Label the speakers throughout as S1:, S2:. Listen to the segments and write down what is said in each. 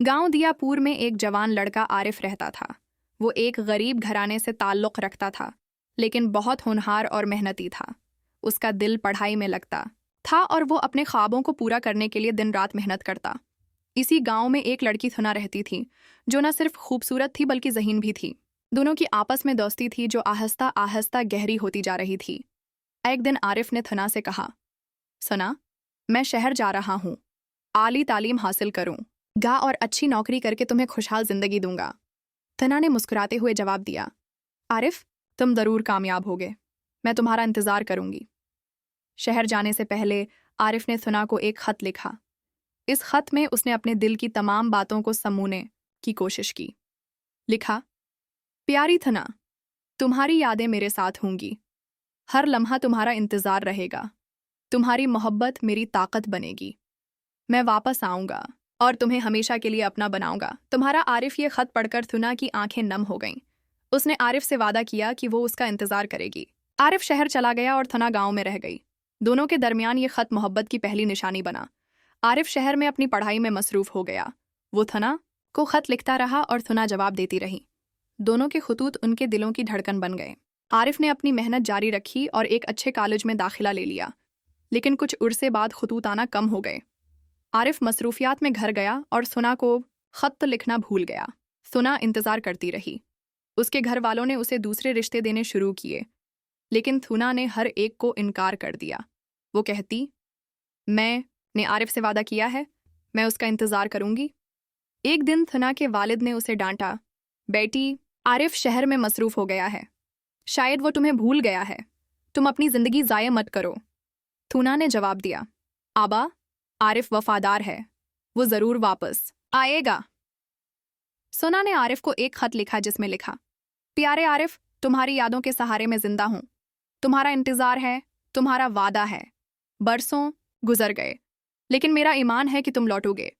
S1: गांव दियापुर में एक जवान लड़का आरिफ रहता था। वो एक गरीब घराने से ताल्लुक़ रखता था, लेकिन बहुत होनहार और मेहनती था। उसका दिल पढ़ाई में लगता था और वो अपने ख्वाबों को पूरा करने के लिए दिन रात मेहनत करता। इसी गांव में एक लड़की थुना रहती थी, जो न सिर्फ खूबसूरत थी बल्कि ज़हीन भी थी। दोनों की आपस में दोस्ती थी जो आहिस्ता आहिस्ता गहरी होती जा रही थी। एक दिन आरिफ ने थुना से कहा, सुना, मैं शहर जा रहा हूँ, आली तालीम हासिल करूँगा और अच्छी नौकरी करके तुम्हें खुशहाल जिंदगी दूंगा। थुना ने मुस्कुराते हुए जवाब दिया, आरिफ, तुम ज़रूर कामयाब होगे, मैं तुम्हारा इंतज़ार करूंगी। शहर जाने से पहले आरिफ ने थुना को एक खत लिखा। इस खत में उसने अपने दिल की तमाम बातों को समूने की कोशिश की। लिखा, प्यारी थुना, तुम्हारी यादें मेरे साथ होंगी, हर लम्हा तुम्हारा इंतज़ार रहेगा, तुम्हारी मोहब्बत मेरी ताकत बनेगी। मैं वापस आऊँगा और तुम्हें हमेशा के लिए अपना बनाऊंगा। तुम्हारा। आरिफ ये खत पढ़कर थुना की आंखें नम हो गईं। उसने आरिफ से वादा किया कि वो उसका इंतज़ार करेगी। आरिफ शहर चला गया और थुना गांव में रह गई। दोनों के दरमियान ये खत मोहब्बत की पहली निशानी बना। आरिफ शहर में अपनी पढ़ाई में मसरूफ़ हो गया। वो थुना को खत लिखता रहा और थुना जवाब देती रही। दोनों के खतूत उनके दिलों की धड़कन बन गए। आरिफ ने अपनी मेहनत जारी रखी और एक अच्छे कॉलेज में दाखिला ले लिया, लेकिन कुछ उर्से बाद खतूत आना कम हो गए। आरिफ मसरूफियात में घर गया और थुना को खत लिखना भूल गया। थुना इंतज़ार करती रही। उसके घर वालों ने उसे दूसरे रिश्ते देने शुरू किए, लेकिन थुना ने हर एक को इनकार कर दिया। वो कहती, मैंने आरिफ से वादा किया है, मैं उसका इंतज़ार करूंगी। एक दिन थुना के वालिद ने उसे डांटा, बेटी, आरिफ शहर में मसरूफ़ हो गया है, शायद वो तुम्हें भूल गया है, तुम अपनी ज़िंदगी ज़ाया मत करो। थुना ने जवाब दिया, आबा, आरिफ वफादार है, वो ज़रूर वापस आएगा। थुना ने आरिफ को एक खत लिखा जिसमें लिखा, प्यारे आरिफ, तुम्हारी यादों के सहारे में जिंदा हूँ, तुम्हारा इंतज़ार है, तुम्हारा वादा है। बरसों गुजर गए, लेकिन मेरा ईमान है कि तुम लौटोगे।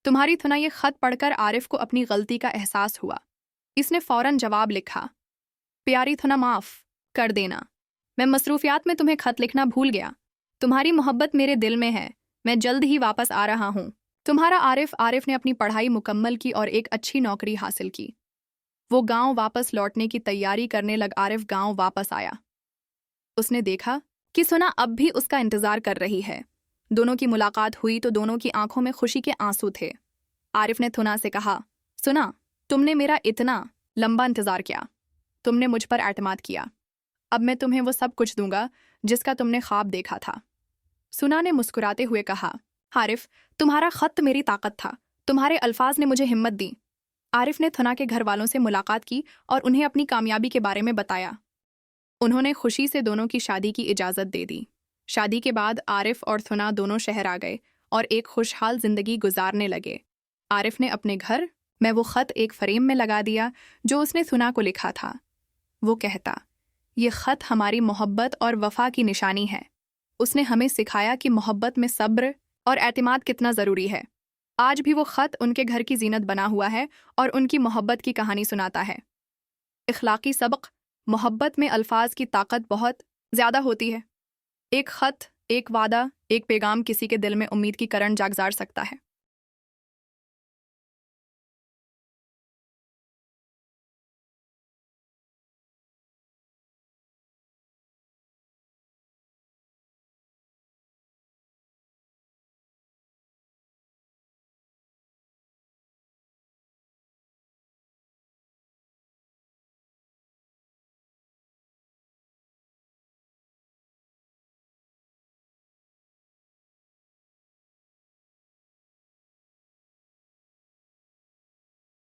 S1: तुम्हारी। थुना ये खत पढ़कर आरिफ को अपनी गलती का एहसास हुआ। इसने फ़ौरन जवाब लिखा, प्यारी थुना, माफ़ कर देना, मैं मसरूफियात में तुम्हें खत लिखना भूल गया। तुम्हारी मोहब्बत मेरे दिल में है, मैं जल्द ही वापस आ रहा हूँ। तुम्हारा आरिफ। आरिफ ने अपनी पढ़ाई मुकम्मल की और एक अच्छी नौकरी हासिल की। वो गांव वापस लौटने की तैयारी करने लग। आरिफ गांव वापस आया। उसने देखा कि थुना अब भी उसका इंतज़ार कर रही है। दोनों की मुलाकात हुई तो दोनों की आंखों में खुशी के आंसू थे। आरिफ ने थुना से कहा, सुना, तुमने मेरा इतना लंबा इंतज़ार किया, तुमने मुझ पर एतमाद किया, अब मैं तुम्हें वो सब कुछ दूंगा जिसका तुमने ख्वाब देखा था। थुना ने मुस्कुराते हुए कहा, आरिफ, तुम्हारा खत मेरी ताकत था, तुम्हारे अल्फाज ने मुझे हिम्मत दी। आरिफ ने थुना के घर वालों से मुलाकात की और उन्हें अपनी कामयाबी के बारे में बताया। उन्होंने खुशी से दोनों की शादी की इजाज़त दे दी। शादी के बाद आरिफ और थुना दोनों शहर आ गए और एक खुशहाल जिंदगी गुजारने लगे। आरिफ ने अपने घर में वो खत एक फ्रेम में लगा दिया जो उसने थुना को लिखा था। वो कहता, ये खत हमारी मोहब्बत और वफा की निशानी है। उसने हमें सिखाया कि मोहब्बत में सब्र और एतमाद कितना ज़रूरी है। आज भी वो खत उनके घर की जीनत बना हुआ है और उनकी मोहब्बत की कहानी सुनाता है। इखलाकी सबक, मोहब्बत में अल्फाज की ताकत बहुत ज़्यादा होती है। एक खत, एक वादा, एक पैगाम किसी के दिल में उम्मीद की किरण जागजार सकता है।